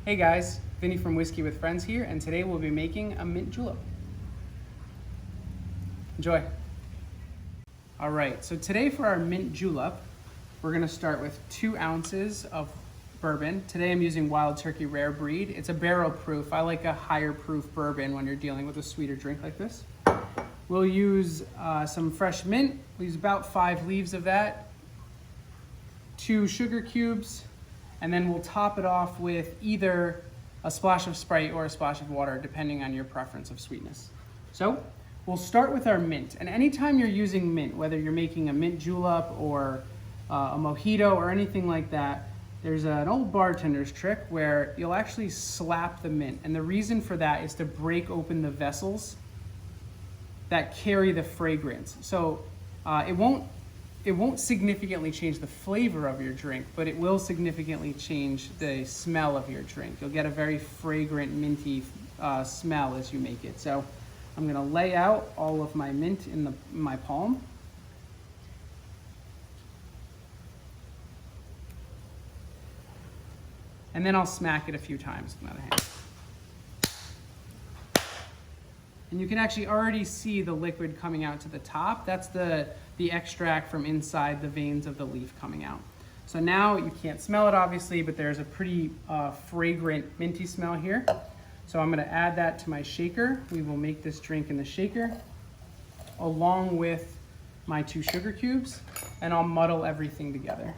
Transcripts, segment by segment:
Hey guys, Vinny from Whiskey with Friends here, and today we'll be making a mint julep. Enjoy. All right, so today for our mint julep, we're gonna start with 2 ounces of bourbon. Today I'm using Wild Turkey Rare Breed. It's a barrel proof. I like a higher proof bourbon when you're dealing with a sweeter drink like this. We'll use some fresh mint. We'll use about 5 leaves of that, 2 sugar cubes, and then we'll top it off with either a splash of Sprite or a splash of water, depending on your preference of sweetness. So we'll start with our mint. And anytime you're using mint, whether you're making a mint julep or a mojito or anything like that, there's an old bartender's trick where you'll actually slap the mint. And the reason for that is to break open the vessels that carry the fragrance. So it won't significantly change the flavor of your drink, but it will significantly change the smell of your drink. You'll get a very fragrant, minty smell as you make it. So I'm gonna lay out all of my mint in my palm. And then I'll smack it a few times with another hand. And you can actually already see the liquid coming out to the top. That's the extract from inside the veins of the leaf coming out. So now you can't smell it obviously, but there's a pretty fragrant minty smell here. So I'm gonna add that to my shaker. We will make this drink in the shaker along with my 2 sugar cubes, and I'll muddle everything together.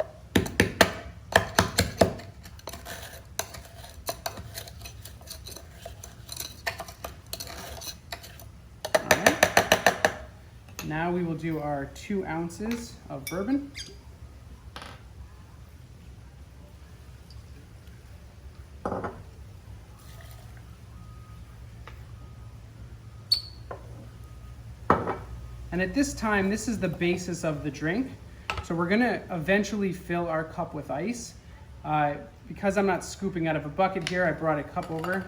Now we will do our 2 ounces of bourbon. And at this time, this is the basis of the drink. So we're gonna eventually fill our cup with ice. Because I'm not scooping out of a bucket here, I brought a cup over.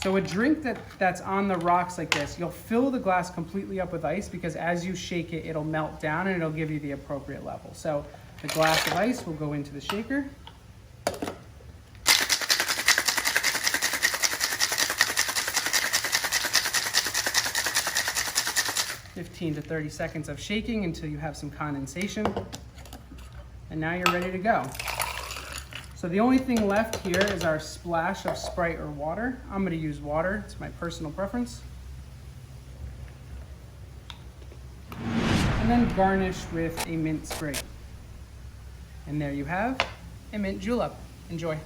So a drink that's on the rocks like this, you'll fill the glass completely up with ice because as you shake it, it'll melt down and it'll give you the appropriate level. So the glass of ice will go into the shaker. (15 to 30 seconds of shaking until you have some condensation. And now you're ready to go. So the only thing left here is our splash of Sprite or water. I'm gonna use water, it's my personal preference. And then garnish with a mint sprig. And there you have a mint julep. Enjoy.